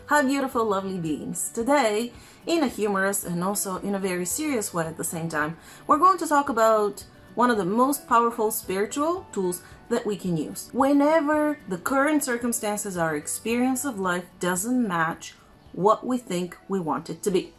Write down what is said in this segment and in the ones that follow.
Hi beautiful lovely beings. Today, in a humorous and also in a very serious way at the same time, we're going to talk about one of the most powerful spiritual tools that we can use. Whenever the current circumstances, our experience of life doesn't match what we think we want it to be.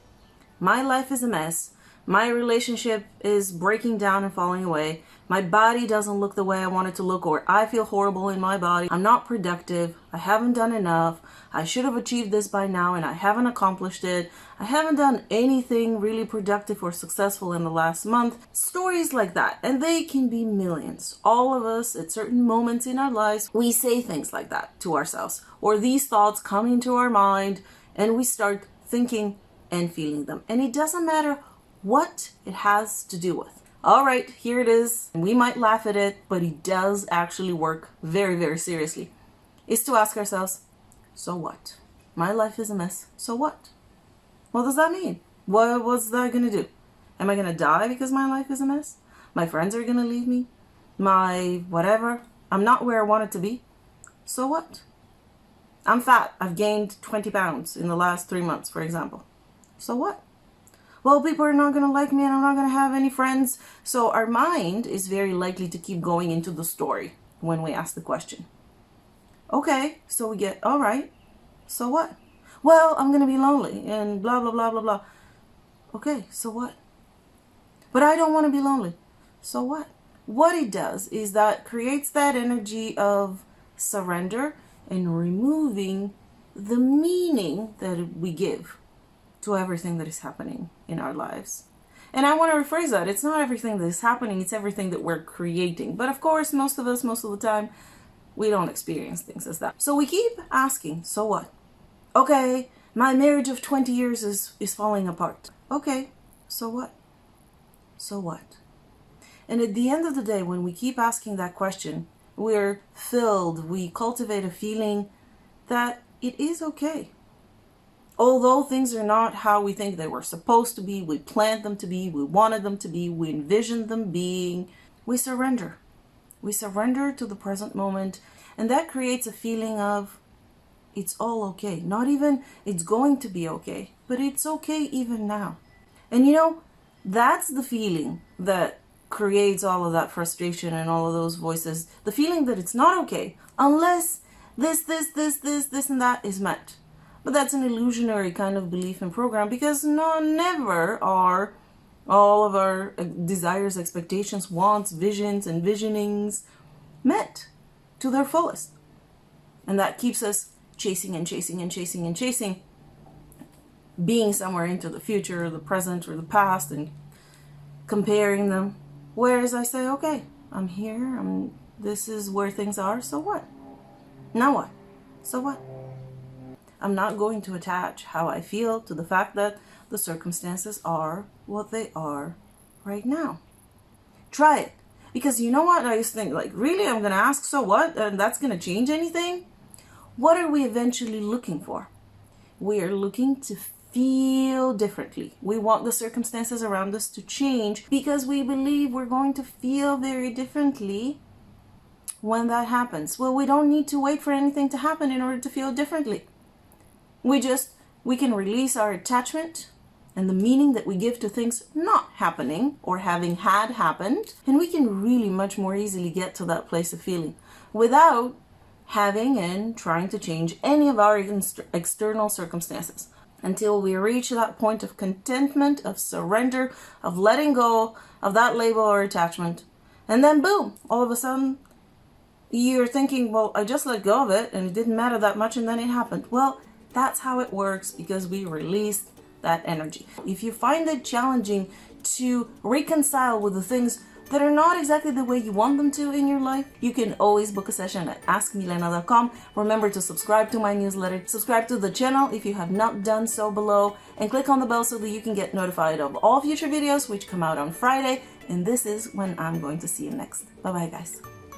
My life is a mess. My relationship is breaking down and falling away. My body doesn't look the way I want it to look, or I feel horrible in my body. I'm not productive. I haven't done enough. I should have achieved this by now and I haven't accomplished it. I haven't done anything really productive or successful in the last month. Stories like that. And they can be millions. All of us at certain moments in our lives, we say things like that to ourselves. Or these thoughts come into our mind and we start thinking and feeling them. And it doesn't matter what it has to do with. All right, here it is. We might laugh at it, but it does actually work very, very seriously. Is to ask ourselves, so what? My life is a mess. So what? What does that mean? What's that going to do? Am I going to die because my life is a mess? My friends are going to leave me? My whatever? I'm not where I wanted to be. So what? I'm fat. I've gained 20 pounds in the last 3 months, for example. So what? Well, people are not going to like me and I'm not going to have any friends. So our mind is very likely to keep going into the story when we ask the question. Okay, so we get, all right, so what? Well, I'm going to be lonely and blah, blah, blah, blah, blah. Okay, so what? But I don't want to be lonely. So what? What it does is that creates that energy of surrender and removing the meaning that we give to everything that is happening in our lives. And I want to rephrase that. It's not everything that is happening, it's everything that we're creating. But of course, most of us, most of the time, we don't experience things as that. So we keep asking, so what? Okay, my marriage of 20 years is falling apart. Okay, so what? So what? And at the end of the day, when we keep asking that question, we're filled, we cultivate a feeling that it is okay. Although things are not how we think they were supposed to be, we planned them to be, we wanted them to be, we envisioned them being, we surrender. We surrender to the present moment, and that creates a feeling of it's all okay. Not even it's going to be okay, but it's okay even now. And you know, that's the feeling that creates all of that frustration and all of those voices. The feeling that it's not okay unless this, and that is met. But that's an illusionary kind of belief and program, because never are all of our desires, expectations, wants, visions, and visionings met to their fullest. And that keeps us chasing and chasing and chasing and chasing, being somewhere into the future, or the present, or the past, and comparing them. Whereas I say, okay, I'm here, this is where things are, so what? Now what? So what? I'm not going to attach how I feel to the fact that the circumstances are what they are right now. Try it. Because you know what? I used to think, like, really? I'm going to ask, so what? And that's going to change anything? What are we eventually looking for? We are looking to feel differently. We want the circumstances around us to change because we believe we're going to feel very differently when that happens. Well, we don't need to wait for anything to happen in order to feel differently. We can release our attachment and the meaning that we give to things not happening or having had happened, and we can really much more easily get to that place of feeling without having and trying to change any of our external circumstances until we reach that point of contentment, of surrender, of letting go of that label or attachment. And then boom, all of a sudden you're thinking, well, I just let go of it and it didn't matter that much, and then it happened. Well, that's how it works, because we released that energy. If you find it challenging to reconcile with the things that are not exactly the way you want them to in your life, you can always book a session at askmilena.com. Remember to subscribe to my newsletter, subscribe to the channel if you have not done so below, and click on the bell so that you can get notified of all future videos which come out on Friday. And this is when I'm going to see you next. Bye bye guys.